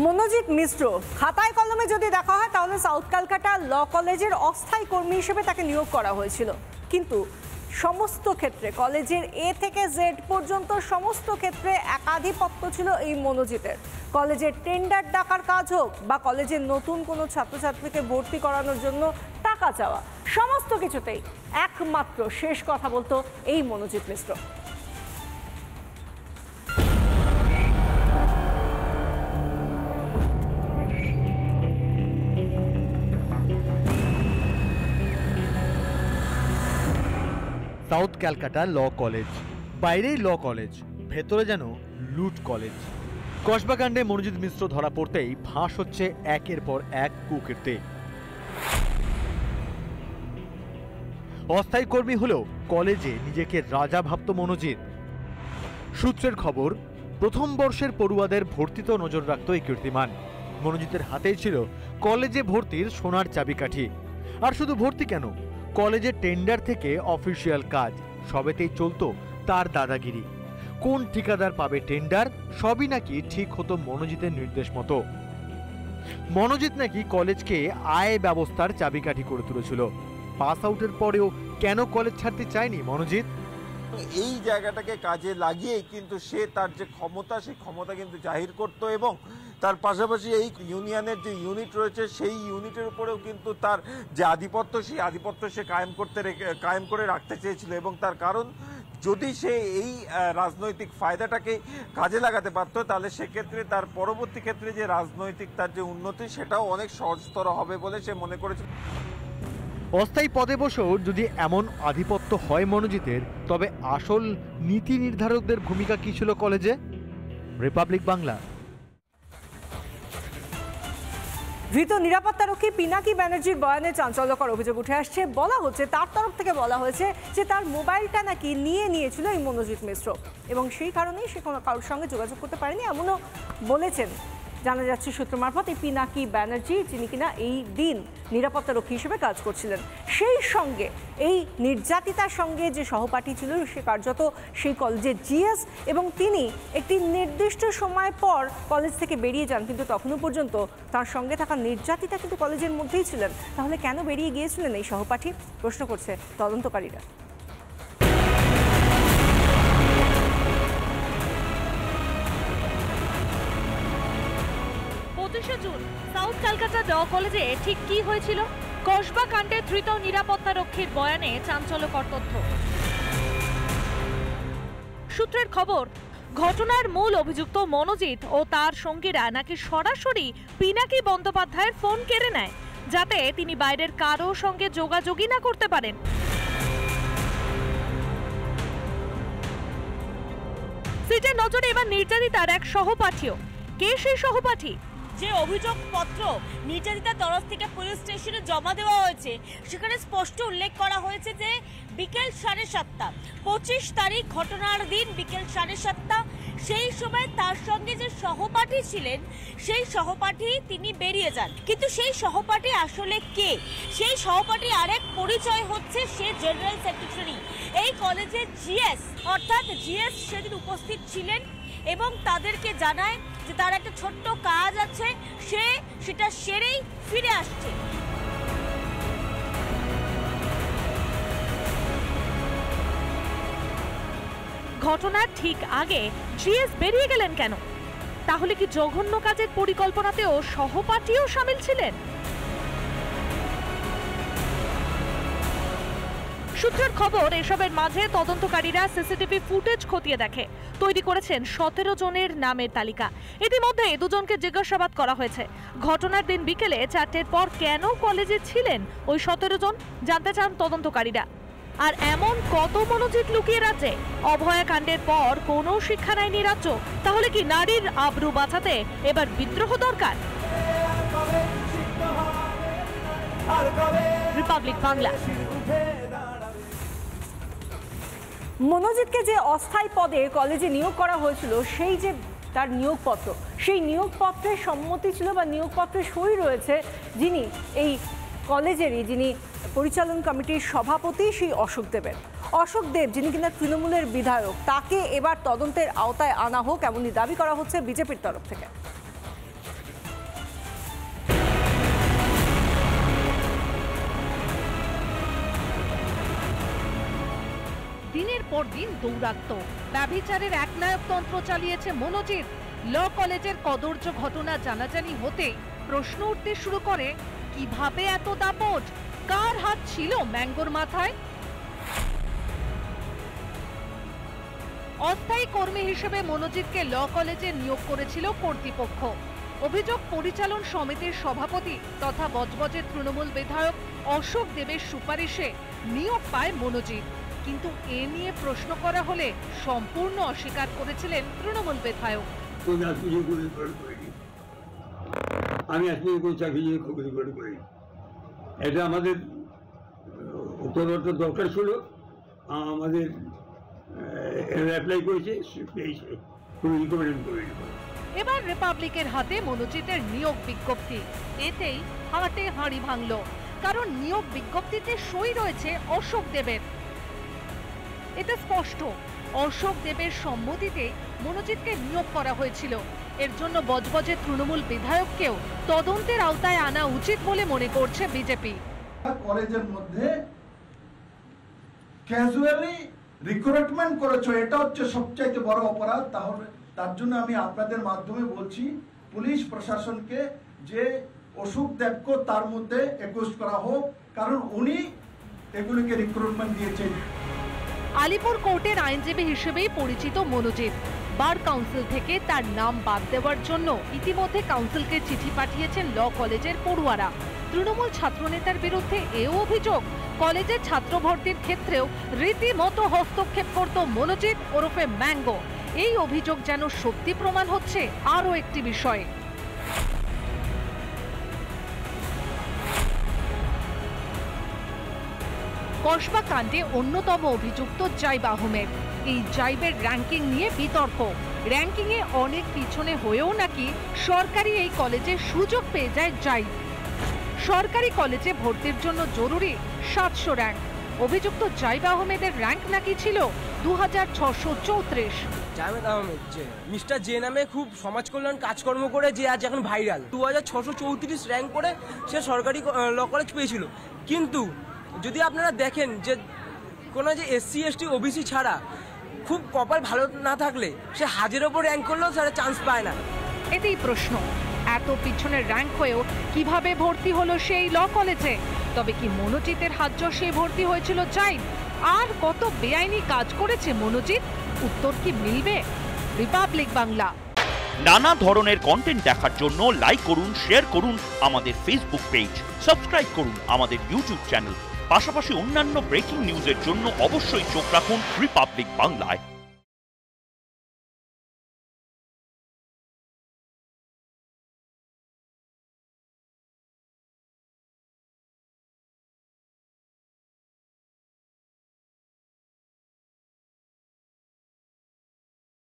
মনোজিৎ মিশ্র খাতায় কলমে যদি দেখা হয় তাহলে সাউথ ক্যালকাটা ল কলেজের অস্থায়ী কর্মী হিসেবে তাকে নিয়োগ করা হয়েছিল, কিন্তু সমস্ত ক্ষেত্রে কলেজের এ থেকে জেড পর্যন্ত সমস্ত ক্ষেত্রে একাধিপত্য ছিল এই মনোজিতের। কলেজের টেন্ডার ডাকার কাজ হোক বা কলেজের নতুন কোনো ছাত্রছাত্রীকে ভর্তি করানোর জন্য টাকা চাওয়া, সমস্ত কিছুতেই একমাত্র শেষ কথা বলতো এই মনোজিৎ মিশ্র। সাউথ ক্যালকাটা ল কলেজ, বাইরেই ল কলেজ, ভেতরে যেন লুট কলেজ। কসবাকাণ্ডে মনোজিৎ মিশ্র ধরা পড়তেই ফাঁস হচ্ছে একের পর এক কুকীর্তি। অস্থায়ী কর্মী হলেও কলেজে নিজেকে রাজা ভাবত মনোজিৎ। সূত্রের খবর, প্রথম বর্ষের পড়ুয়াদের ভর্তিতে নজর রাখত এই কীর্তিমান। মনোজিতের হাতেই ছিল কলেজে ভর্তির সোনার চাবিকাঠি। আর শুধু ভর্তি কেন, কলেজের টেন্ডার থেকে অফিসিয়াল কাজ সবেতেই চলতো তার দাদাগিরি। কোন ঠিকাদার পাবে টেন্ডার, সবই নাকি ঠিক হতো মনোজিতের নির্দেশ মতো। মনোজিৎ নাকি কলেজকে আয় ব্যবস্থার চাবিকাঠি করে তুলেছিল। পাস আউটের পরেও কেন কলেজ ছাড়তে চায়নি মনোজিৎ? এই জায়গাটাকে কাজে লাগিয়ে কিন্তু সে তার যে ক্ষমতা, সেই ক্ষমতা কিন্তু জাহির করত এবং তার পাশাপাশি এই ইউনিয়নের যে ইউনিট রয়েছে সেই ইউনিটের উপরেও কিন্তু তার যে আধিপত্য, সেই আধিপত্য সে কায়েম করে রাখতে চেয়েছিল। এবং তার কারণ, যদি সে এই রাজনৈতিক ফায়দাটাকে কাজে লাগাতে পারতো তাহলে সেক্ষেত্রে তার পরবর্তী ক্ষেত্রে যে রাজনৈতিক তার যে উন্নতি, সেটাও অনেক সহজতর হবে বলে সে মনে করেছিল। অস্থায়ী পদে বসেও যদি এমন আধিপত্য হয় মনোজিতের, তবে আসল নীতি নির্ধারকদের ভূমিকা কি ছিল কলেজে? রিপাবলিক বাংলা। ধৃত নিরাপত্তারক্ষী পিনাকি ব্যানার্জির বয়ানে চাঞ্চল্যকর অভিযোগ উঠে আসছে। বলা হচ্ছে, তার তরফ থেকে বলা হয়েছে যে তার মোবাইলটা নাকি নিয়েছিল এই মনোজিৎ মিশ্র এবং সেই কারণেই সে কোনো কারোর সঙ্গে যোগাযোগ করতে পারেনি, এমনও বলেছেন জানা যাচ্ছে সূত্র মারফত এই পিনাকি ব্যানার্জি, যিনি কিনা এই দিন নিরাপত্তারক্ষী হিসেবে কাজ করছিলেন। সেই সঙ্গে এই নির্যাতিতার সঙ্গে যে সহপাঠী ছিল সে কার্যত সেই কলেজের জিএস, এবং তিনি একটি নির্দিষ্ট সময় পর কলেজ থেকে বেরিয়ে যান, কিন্তু তখনও পর্যন্ত তার সঙ্গে থাকা নির্যাতিতা কিন্তু কলেজের মধ্যেই ছিলেন। তাহলে কেন বেরিয়ে গিয়েছিলেন এই সহপাঠী, প্রশ্ন করছে তদন্তকারীরা। 25 জুন সাউথ ক্যালকাটা ল কলেজে ঠিক কি হয়েছিল? কসবা কাণ্ডে ধৃত নিরাপত্তারক্ষীর বয়ানে চাঞ্চল্যকর তথ্য। সূত্রের খবর, ঘটনার মূল অভিযুক্ত মনোজিৎ ও তার সঙ্গীরা নাকি সরাসরি পিনাকি বন্দ্যোপাধ্যায়ের ফোন কেড়ে নেয়, যাতে তিনি বাইরের কারো সঙ্গে যোগাযোগই না করতে পারেন। সিটের নজরে এবার নির্যাতিতার এক সহপাঠীও। কে সেই সহপাঠী? যে অভিযোগপত্র নির্যাতিতার তরফ থেকে পুলিশ স্টেশনে জমা দেওয়া হয়েছে, সেখানে স্পষ্ট উল্লেখ করা হয়েছে যে বিকেল 7:30, 25 তারিখ ঘটনার দিন বিকেল 7:30, সেই সময় তার সঙ্গে যে সহপাঠী ছিলেন সেই সহপাঠী তিনি বেরিয়ে যান। কিন্তু সেই সহপাঠী আসলে কে? সেই সহপাঠী আরেক পরিচয় হচ্ছে সে জেনারেল সেক্রেটারি, এই কলেজের জিএস, অর্থাৎ জিএস সেদিন উপস্থিত ছিলেন এবং তাদেরকে জানায় যে তার একটা ছোট্ট কাজ আছে, সে সেটা সেরেই ফিরে আসছে। ঘটনার ঠিক আগে জিএস বেরিয়ে গেলেন কেন? তাহলে কি জঘন্য কাজের পরিকল্পনাতেও সহপাঠীও শামিল ছিলেন? সূত্রের খবর, এসবের মাঝে তদন্তকারীরা সিসিটিভি ফুটেজ খতিয়ে দেখে। তৈরি করেছেন 17 জনের নামের তালিকা। ইতিমধ্যে দুজনকে জিজ্ঞাসাবাদ করা হয়েছে। ঘটনার দিন বিকেলে 4টের পর কেন কলেজে ছিলেন ওই 17 জন জানতে চান তদন্তকারীরা। আর এমন কত মনোজিৎ লুকিয়ে রাজ্যে? অভয়াকাণ্ডের পর কোনো শিক্ষা নেয়নি রাজ্য। তাহলে কি নারীর আবরু বাঁচাতে এবার বিদ্রোহ দরকার? রিপাবলিক বাংলা। মনোজিৎকে যে অস্থায়ী পদে কলেজে নিয়োগ করা হয়েছিল, সেই যে তার নিয়োগপত্র, সেই নিয়োগপত্রের সম্মতি ছিল বা নিয়োগপত্রে সই রয়েছে যিনি এই কলেজেরই, যিনি পরিচালন কমিটির সভাপতি, সেই অশোক দেব, যিনি কিনা তৃণমূলের বিধায়ক, তাকে এবার তদন্তের আওতায় আনা হোক এমনই দাবি করা হচ্ছে বিজেপির তরফ থেকে। দিনের পর দিন দৌরাত্ম, ব্যভিচারের একনায়কতন্ত্র চালিয়েছে মনোজিৎ। ল কলেজের কদর্য ঘটনা জানাজানি হতে প্রশ্ন উঠতে শুরু করে, কিভাবে এত দাপট, কার হাত ছিল ম্যাঙ্গোর মাথায়? অস্থায়ী কর্মী হিসেবে মনোজিৎকে ল কলেজে নিয়োগ করেছিল কর্তৃপক্ষ। অভিযোগ, পরিচালন সমিতির সভাপতি তথা বজবজের তৃণমূল বিধায়ক অশোক দেবের সুপারিশে নিয়োগ পায় মনোজিৎ। কিন্তু এ নিয়ে প্রশ্ন করা হলে সম্পূর্ণ অস্বীকার করেছিলেন তৃণমূল বিধায়ক। আমি আজকে কোনো চাকরি করি, এটা আমাদের উত্তরবর্তী দরকার ছিল, আমাদের অ্যাপ্লাই করেছে, পেয়েছে, কোনো রিকমেন্ড করেনি। এবার রিপাবলিকের হাতে মনোজিতের নিয়োগ বিজ্ঞপ্তি। এতেই হাটে হাঁড়ি ভাঙল, কারণ নিয়োগ বিজ্ঞপ্তিতে সই রয়েছে অশোক দেবের। এতে স্পষ্ট অশোক দেবের সম্মতিতে মনোজিৎকে নিয়োগ করা হয়েছিল। এর জন্য বজবজের তৃণমূল বিধায়ককেও তদন্তের আওতায় আনা উচিত বলে মনে করছে বিজেপি। কলেজের মধ্যে ক্যাজুয়ালি রিক্রুটমেন্ট করেছো, এটা হচ্ছে সবচাইতে বড় অপরাধ। তাহলে তার জন্য আমি আপনাদের মাধ্যমে বলছি পুলিশ প্রশাসনকে যে অশোক দেবকে তার মধ্যে অ্যাকিউজ করা হোক, কারণ উনি এগুলিকে রিক্রুটমেন্ট দিয়েছেন। আলিপুর কোর্টের আইনজীবী হিসেবেই পরিচিত মনোজিৎ। বার কাউন্সিল থেকে তার নাম বাদ দেওয়ার জন্য ইতিমধ্যে কাউন্সিলকে চিঠি পাঠিয়েছেন ল কলেজের পড়ুয়ারা। তৃণমূল ছাত্রনেতার বিরুদ্ধে এও অভিযোগ, কলেজের ছাত্র ভর্তির ক্ষেত্রেও রীতিমতো হস্তক্ষেপ করত মনোজিৎ ওরফে ম্যাঙ্গো। এই অভিযোগ যেন সত্যি প্রমাণ হচ্ছে আরও একটি বিষয়ে। কসবা কাণ্ডে অন্যতম অভিযুক্ত জাইব আহমেদ। এই জাইবের র্যাঙ্কিং নিয়ে বিতর্ক। র্যাঙ্কিংয়ে অনেক পিছনে হয়েও নাকি সরকারি এই কলেজে সুযোগ পেয়ে যায় জাইব। সরকারি কলেজে ভর্তির জন্য জরুরি 700 র্যাঙ্ক। অভিযুক্ত জাইব আহমেদের র্যাঙ্ক নাকি ছিল 2634। জাভেদ আহমেদ মিস্টার জে নামে খুব সমাজ কল্যাণ কাজকর্ম করে যে আজ এখন ভাইরাল, 2634 র্যাঙ্ক করে সে সরকারি ল কলেজ পেয়েছিল। কিন্তু যদি আপনারা দেখেন যে কোনো যে SC ST OBC ছাড়া খুব কপাল ভালো না থাকলে সে 1000-এর ওপর র্যাঙ্ক করলেও তারা চান্স পায় না। এতেই প্রশ্ন, এত পিছনের র্যাঙ্ক হয়েও কিভাবে ভর্তি হলো সেই ল কলেজে? তবে কি মনোজিতের হাত সেই ভর্তি হয়েছিল জাইব? আর কত বেআইনি কাজ করেছে মনোজিৎ? উত্তর কি মিলবে? রিপাবলিক বাংলা। নানা ধরনের কন্টেন্ট দেখার জন্য লাইক করুন, শেয়ার করুন আমাদের ফেসবুক পেজ, সাবস্ক্রাইব করুন আমাদের ইউটিউব চ্যানেল। পাশাপাশি অন্যান্য ব্রেকিং নিউজের জন্য অবশ্যই চোখ রাখুন রিপাবলিক বাংলায়।